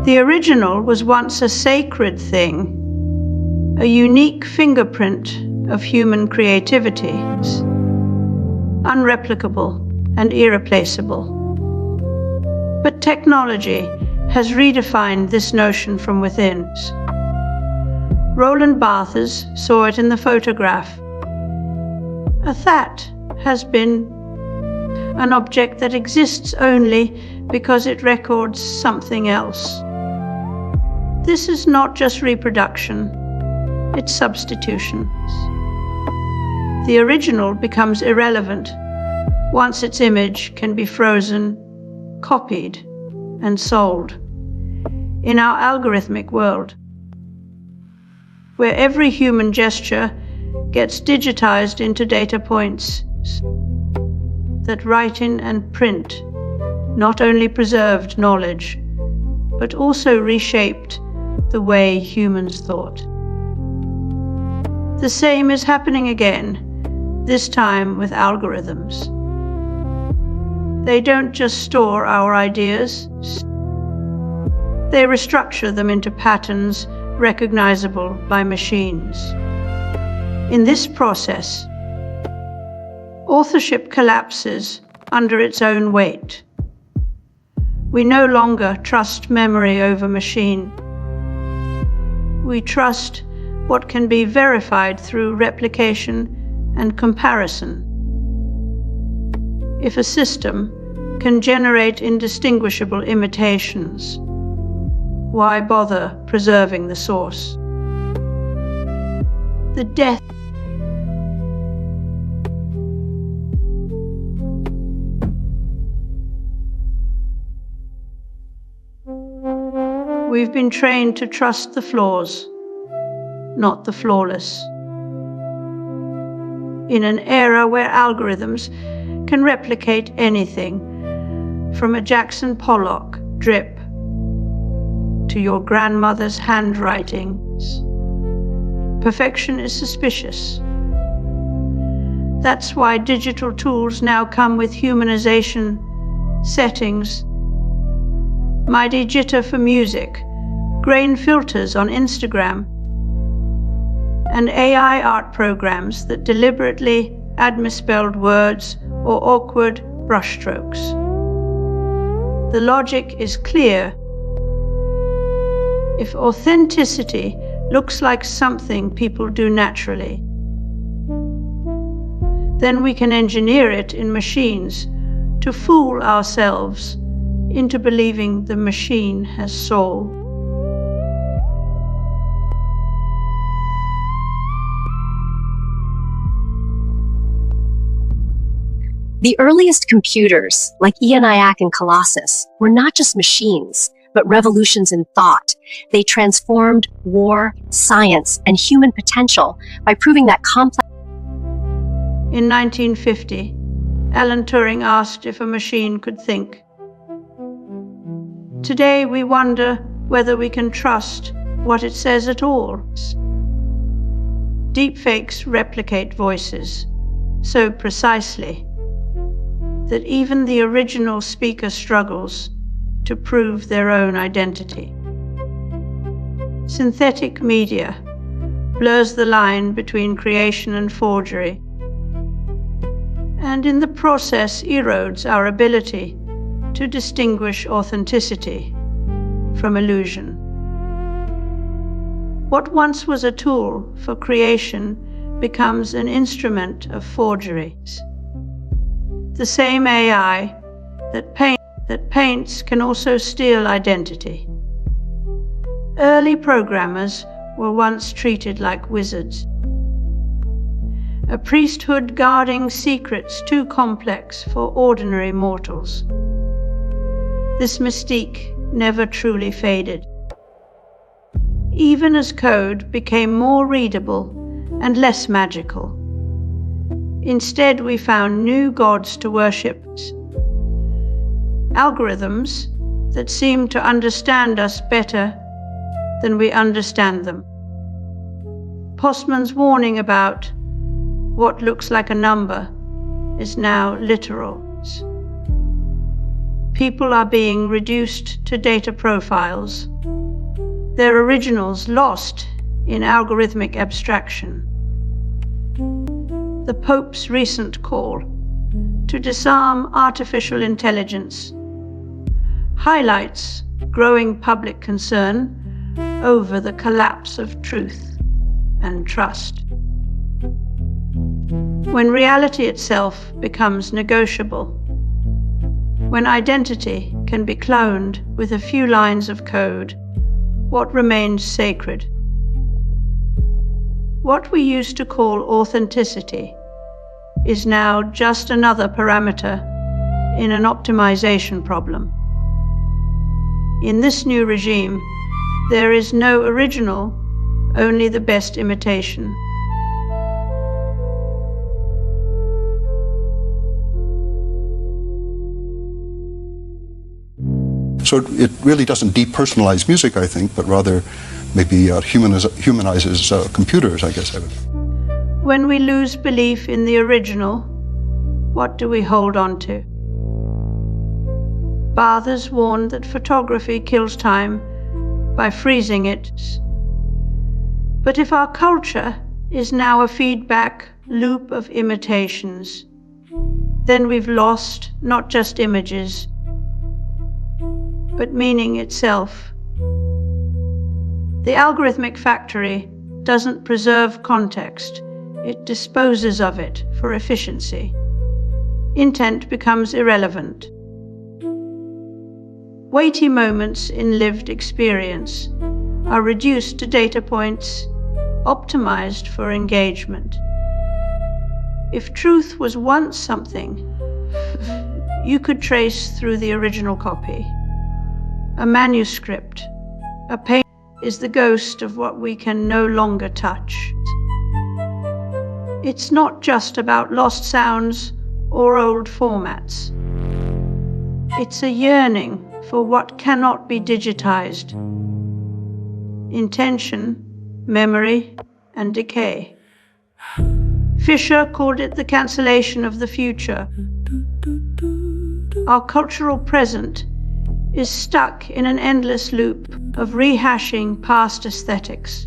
The original was once a sacred thing, a unique fingerprint of human creativity, unreplicable and irreplaceable. But technology has redefined this notion from within. Roland Barthes saw it in the photograph. A that has been an object that exists only because it records something else. This is not just reproduction, it's substitution. The original becomes irrelevant once its image can be frozen, copied, and sold. In our algorithmic world, where every human gesture gets digitized into data points that writing and print not only preserved knowledge, but also reshaped the way humans thought. The same is happening again, this time with algorithms. They don't just store our ideas, they restructure them into patterns recognizable by machines. In this process, authorship collapses under its own weight. We no longer trust memory over machine. We trust what can be verified through replication and comparison. If a system can generate indistinguishable imitations, why bother preserving the source? The death We've been trained to trust the flaws, not the flawless. In an era where algorithms can replicate anything, from a Jackson Pollock drip to your grandmother's handwriting, perfection is suspicious. That's why digital tools now come with humanization settings, MIDI jitter for music, grain filters on Instagram, and AI art programs that deliberately add misspelled words or awkward brushstrokes. The logic is clear. If authenticity looks like something people do naturally, then we can engineer it in machines to fool ourselves into believing the machine has soul. The earliest computers, like ENIAC and Colossus, were not just machines, but revolutions in thought. They transformed war, science, and human potential by proving that complex. In 1950, Alan Turing asked if a machine could think. Today we wonder whether we can trust what it says at all. Deepfakes replicate voices so precisely that even the original speaker struggles to prove their own identity. Synthetic media blurs the line between creation and forgery, and in the process erodes our ability to distinguish authenticity from illusion. What once was a tool for creation becomes an instrument of forgery. The same AI that paints can also steal identity. Early programmers were once treated like wizards. A priesthood guarding secrets too complex for ordinary mortals. This mystique never truly faded. Even as code became more readable and less magical, instead we found new gods to worship. Algorithms that seem to understand us better than we understand them. Postman's warning about what looks like a number is now literal. People are being reduced to data profiles, their originals lost in algorithmic abstraction. The Pope's recent call to disarm artificial intelligence highlights growing public concern over the collapse of truth and trust. When reality itself becomes negotiable, when identity can be cloned with a few lines of code, what remains sacred? What we used to call authenticity is now just another parameter in an optimization problem. In this new regime, there is no original, only the best imitation. So it really doesn't depersonalize music, I think, but rather maybe humanizes computers, I guess I would. When we lose belief in the original, what do we hold on to? Bathers warned that photography kills time by freezing it. But if our culture is now a feedback loop of imitations, then we've lost not just images, but meaning itself. The algorithmic factory doesn't preserve context, it disposes of it for efficiency. Intent becomes irrelevant. Weighty moments in lived experience are reduced to data points optimized for engagement. If truth was once something you could trace through the original copy, a manuscript, a painting is the ghost of what we can no longer touch. It's not just about lost sounds or old formats. It's a yearning for what cannot be digitized. Intention, memory, and decay. Fisher called it the cancellation of the future. Our cultural present is stuck in an endless loop of rehashing past aesthetics.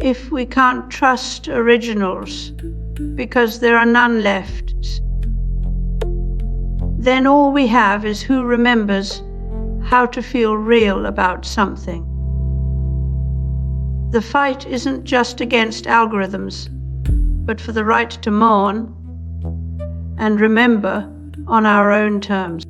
If we can't trust originals because there are none left, then all we have is who remembers how to feel real about something. The fight isn't just against algorithms, but for the right to mourn and remember on our own terms.